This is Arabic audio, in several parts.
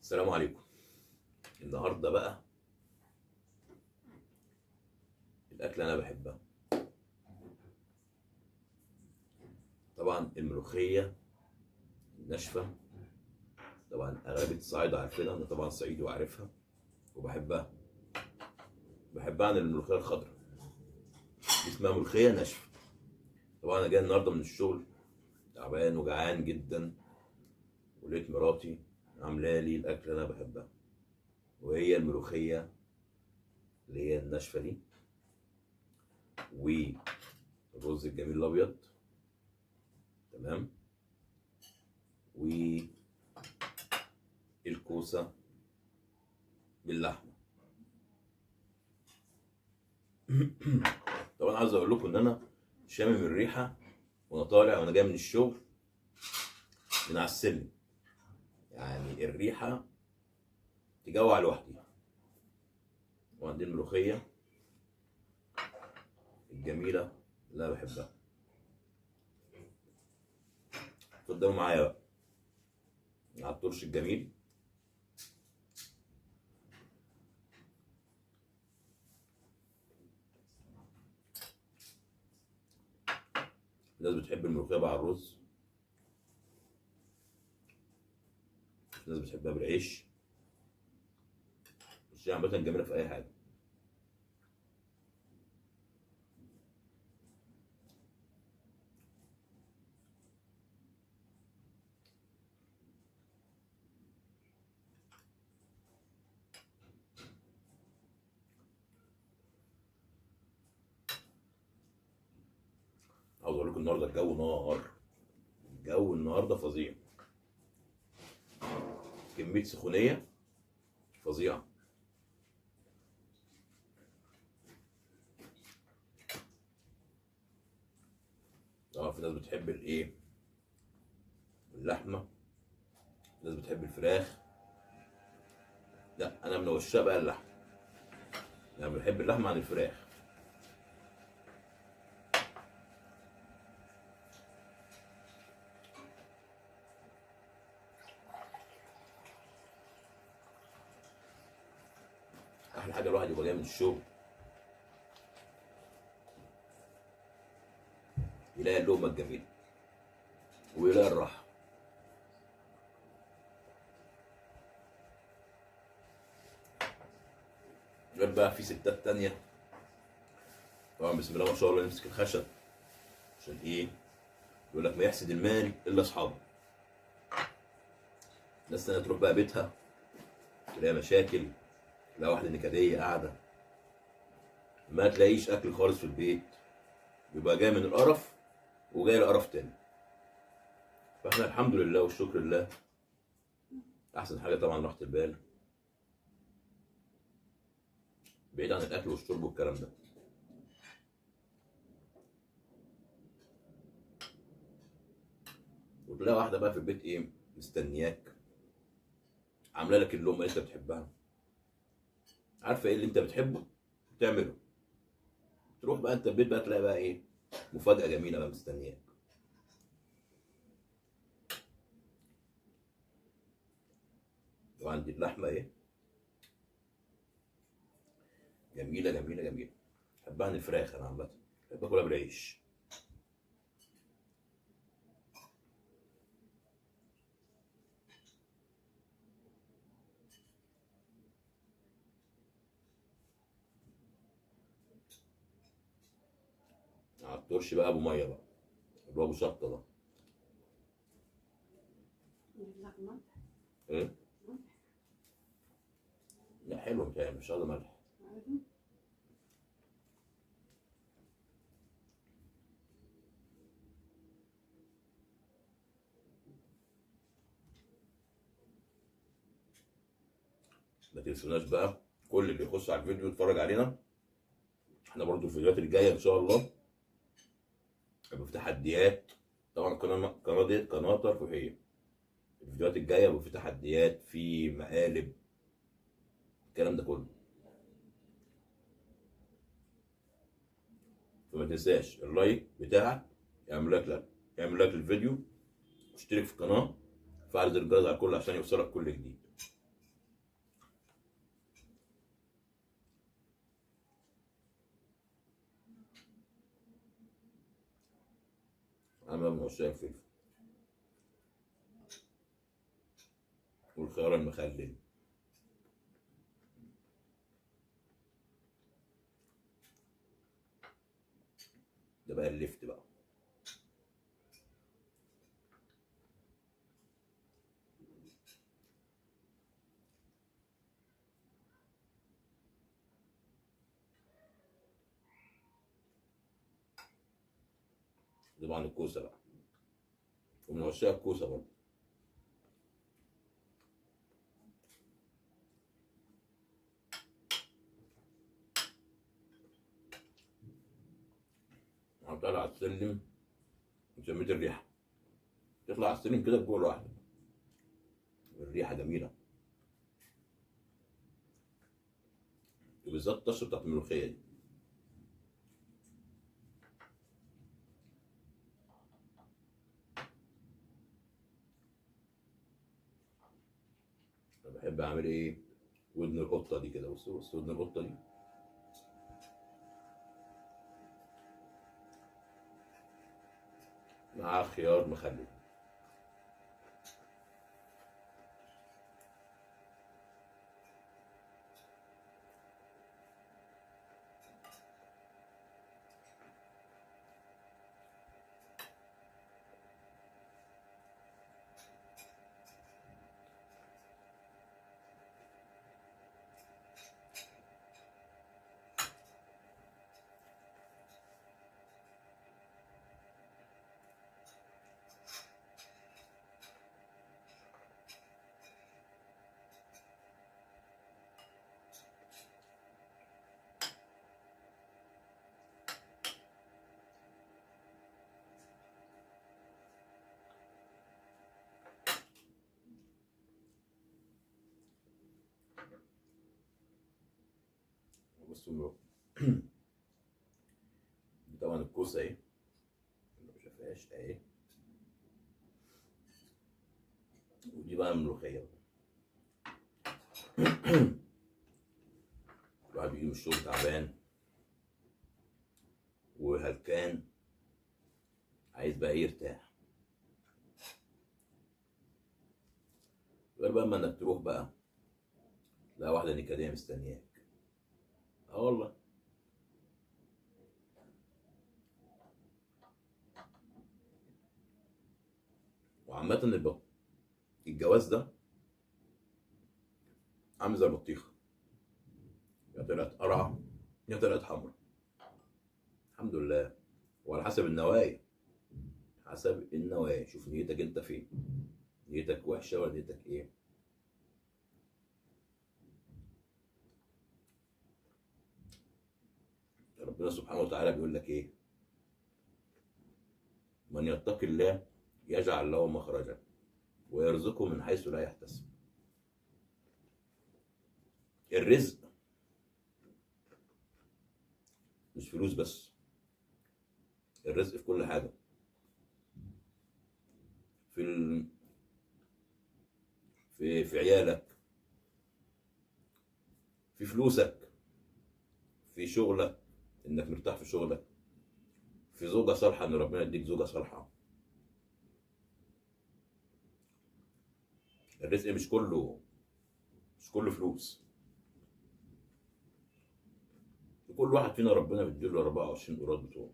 السلام عليكم. النهارده بقى الاكله انا بحبها، طبعا الملوخيه الناشفه. طبعا اغلبيه الصعايده عارفينها، انا طبعا صعيدي وعارفها وبحبها. بحبها عن الملوخيه الخضراء، دي اسمها ملوخيه ناشفه. طبعا انا جاي النهارده من الشغل تعبان وجعان جدا، ولقيت مراتي عامله لي الاكله اللي انا بحبها، وهي الملوخيه اللي هي الناشفه دي، والرز الجميل الابيض، تمام، والكوسه باللحمه. طبعا عايز اقول لكم ان انا شامم الريحه وانا طالع وانا جاي من الشغل من على السلم، يعني الريحه تجوع لوحدي. وعندي الملوخيه الجميله اللي انا بحبها. اتفضلوا معايا بقى على الطرش الجميل. الناس بتحب الملوخيه مع الرز، الناس بتحبها بالعيش، بس هي عامه جميله في اي حاجه. عاوز اقول لكم النهارده الجو نار، الجو النهارده فظيع، كميه سخونيه فظيعه. طبعا في ناس بتحب الايه، اللحمه، في ناس بتحب الفراخ. لا انا من عشاق بقى اللحمه، يعني بحب اللحمه عن الفراخ. احلى حاجه الواحد يبقى جاي من الشغل يلاقي اللقمه الجميله ويلاقي الراحه. غير بقى في ستات تانية طبعا بسم الله ما شاء الله نمسك الخشب، عشان ايه؟ يقول لك ما يحسد المال الا اصحابه. ناس تانية تروح بقى بيتها تلاقي مشاكل، تلاقي واحده نكديه قاعده، ما تلاقيش اكل خالص في البيت، بيبقى جاي من القرف وجاي لقرف تاني. فاحنا الحمد لله والشكر لله، احسن حاجه طبعا راحه البال، بعيد عن الاكل والشرب والكلام ده. وتلاقي واحده بقى في البيت ايه، مستنياك، عامله لك اللقمه اللي انت بتحبها، عارفه ايه اللي انت بتحبه تعمله. تروح بقى انت البيت بقى تلاقي بقى ايه، مفاجاه جميله بقى مستنياك. وعندي اللحمه ايه، جميله جميله جميله. بحبها عن الفراخ انا عامه، بحب اكلها بالعيش. على الترش بقى ابو ميه بقى، اللي هو ابو شطه ده. لا ملح. ايه؟ ملح لا حلو، مش عايز ملح. عادي. ما تنسوناش بقى كل اللي يخش على الفيديو يتفرج علينا. احنا برضو الفيديوهات اللي جايه ان شاء الله هيبقى في تحديات. طبعا القناه دي قناه ترفيهيه، الفيديوهات الجايه هيبقى في تحديات، في مقالب، الكلام ده كله. فما تنساش اللايك بتاعك، يعمل لك الفيديو، واشترك في القناه، فعل زر الجرس على الكل عشان يوصلك كل جديد. انا من عشاق الفلفل والخيار المخلل. ده بقى اللفت بقى. طبعا الكوسه بقى، ومن عشاق الكوسه برضه. طالع على السلم وشميت الريحه، تطلع على السلم كده بجوه لوحدك، الريحه جميله، وبالذات الطشه بتاعت الملوخيه دي. انا بحب اعمل ايه؟ ودن القطه دي كده، بص ودن القطه دي مع خيار مخلل. بص دي طبعا الكوسه اهي، اللي ما شافهاش اهي، ودي بقى الملوخيه. الواحد بيجي من الشغل تعبان وهلكان، عايز بقى يرتاح، غير بقى اما انك تروح بقى لا واحده نكديه مستنياك. اه والله. وعامة الجواز ده عامل زي البطيخة، يا طلعت قرعة يا طلعت حمرا. الحمد لله، وعلى حسب النوايا، حسب النوايا. شوف نيتك انت فين، نيتك وحشة ولا نيتك ايه. ربنا سبحانه وتعالى بيقول لك ايه؟ من يتقي الله يجعل له مخرجا ويرزقه من حيث لا يحتسب. الرزق مش فلوس بس، الرزق في كل حاجة، في في عيالك، في فلوسك، في شغلك انك مرتاح في شغلك، في زوجة صالحة ان ربنا يديك زوجة صالحة. الرزق مش كله فلوس. كل واحد فينا ربنا بيديله 24 قيراط بتوعه،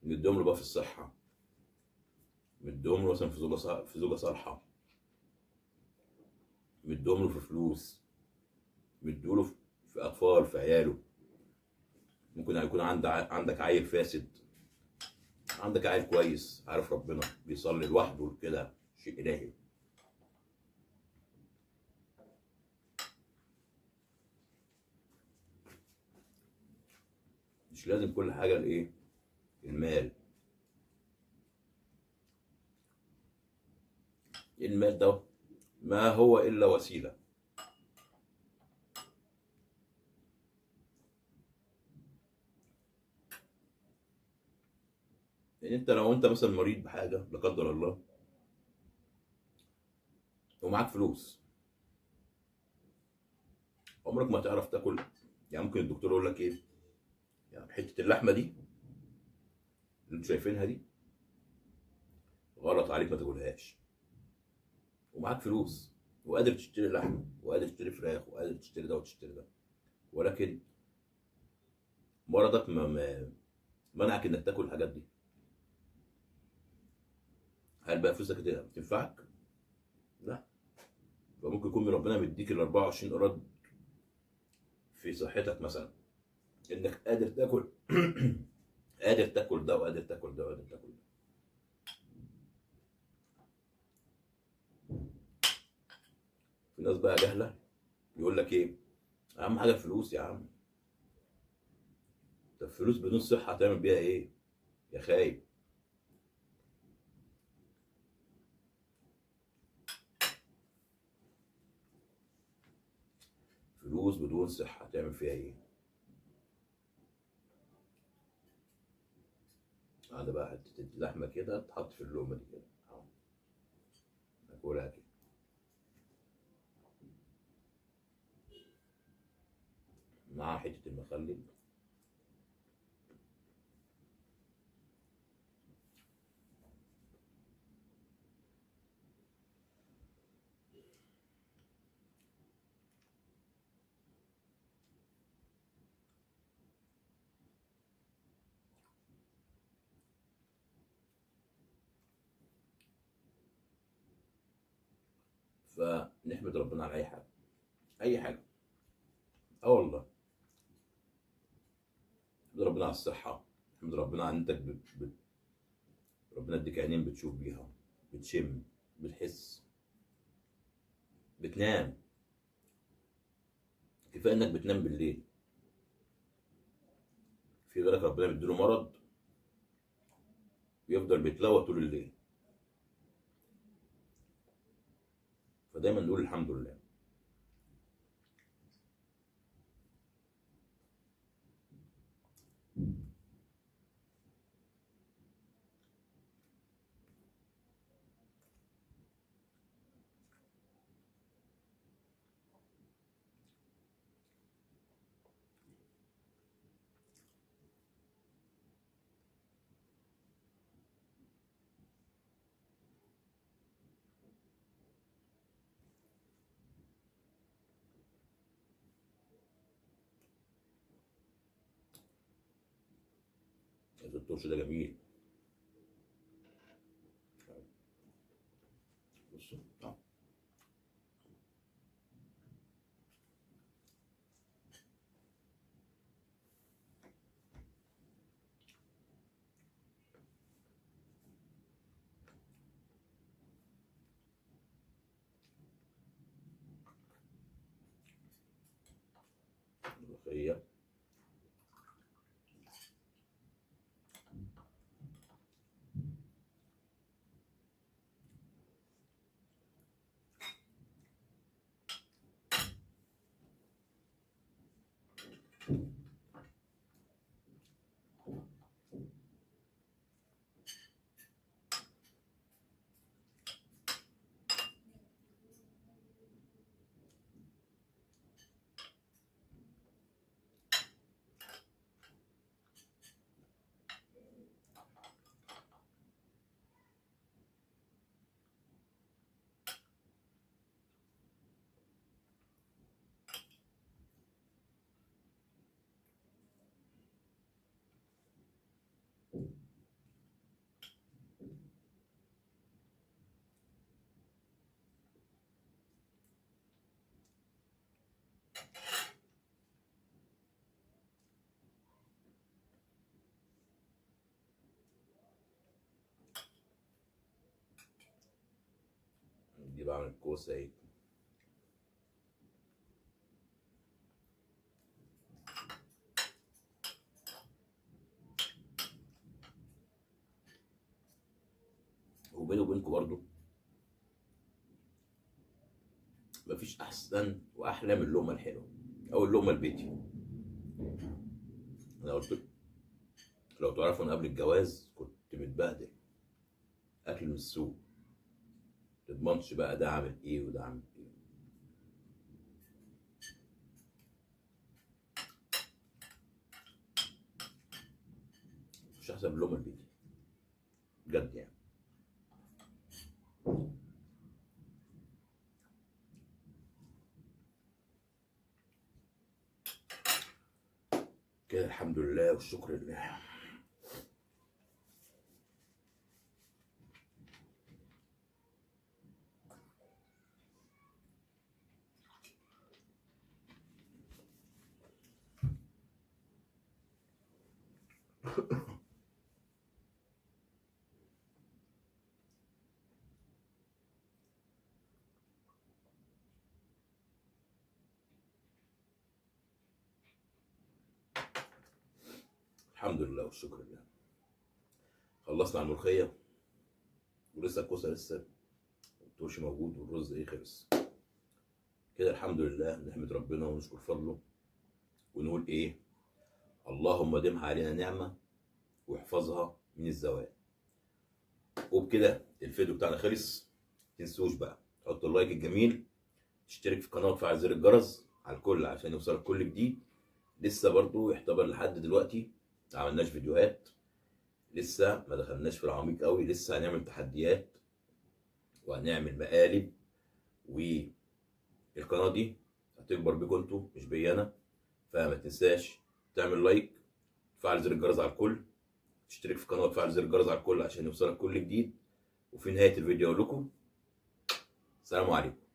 مديهم له بقى في الصحة، مديهم له مثلا في زوجة صالحة، مديهم له في فلوس، مديله في أطفال، في عياله. ممكن يكون عندك عيل فاسد، عندك عيل كويس عارف ربنا بيصلي لوحده كده، شيء إلهي. مش لازم كل حاجة الإيه؟ المال. المال ده ما هو إلا وسيلة. يعني انت لو انت مثلا مريض بحاجه لا قدر الله ومعاك فلوس، عمرك ما تعرف تاكل. يعني ممكن الدكتور يقول لك ايه؟ يعني حته اللحمه دي اللي انتوا شايفينها دي غلط عليك، ما تاكلهاش. ومعاك فلوس وقادر تشتري لحمه وقادر تشتري فراخ وقادر تشتري ده وتشتري ده، ولكن مرضك منعك انك تاكل الحاجات دي. هل بقى فلوسك تنفعك؟ لا. فممكن يكون ربنا مديك ال 24 قراد في صحتك مثلا، انك قادر تاكل قادر تاكل ده وقادر تاكل ده وقادر تاكل ده. في ناس بقى جهله يقول لك ايه، اهم حاجه الفلوس يا عم. طب الفلوس بدون صحه هتعمل بيها ايه يا خايب؟ فلوس بدون صحه هتعمل فيها ايه؟ هذا بقى حته اللحمه كده تحط في اللقمه دي كده اهو، ناكلها كده مع حته المخلل. فنحمد ربنا على اي حاجه، اي حاجه. اه والله، نحمد ربنا على الصحه، نحمد ربنا على انك ربنا اديك عينين بتشوف بيها، بتشم، بتحس، بتنام. كفايه انك بتنام بالليل. في غيرك ربنا بيديله مرض ويفضل بيتلوى طول الليل. فدايما نقول الحمد لله. الترش ده جميل. بصوا ملوخيه. دي بعمل كوسه ايه. وبيني وبينكم برضو مفيش احسن واحلى من اللقمه الحلوه او اللقمه البيتي. انا قلت لكم لو تعرفوا انا قبل الجواز كنت متبهدل اكل من السوق، تضمنش بقى ده عامل ايه وده عامل ايه. مش احسن من اللقمه البيتي. بجد يعني. كده الحمد لله والشكر لله. الحمد لله والشكر لله. خلصنا على الملوخيه ولسه الكوسه لسه الترش موجود والرز ايه خلص. كده الحمد لله نحمد ربنا ونشكر فضله ونقول ايه، اللهم دمها علينا نعمه واحفظها من الزوال. وبكده الفيديو بتاعنا خلص. متنسوش بقى تحط اللايك الجميل، تشترك في القناه وتفعل زر الجرس على الكل عشان يوصلك كل جديد. لسه برضو يعتبر لحد دلوقتي ما عملناش فيديوهات، لسه ما دخلناش في العميق قوي، لسه هنعمل تحديات وهنعمل مقالب، والقناه دي هتكبر بيكم انتوا مش بيا انا. فما تنساش تعمل لايك، تفعل زر الجرس على الكل، تشترك في القناه وتفعل زر الجرس على الكل عشان يوصلك كل جديد. وفي نهايه الفيديو اقول لكم السلام عليكم.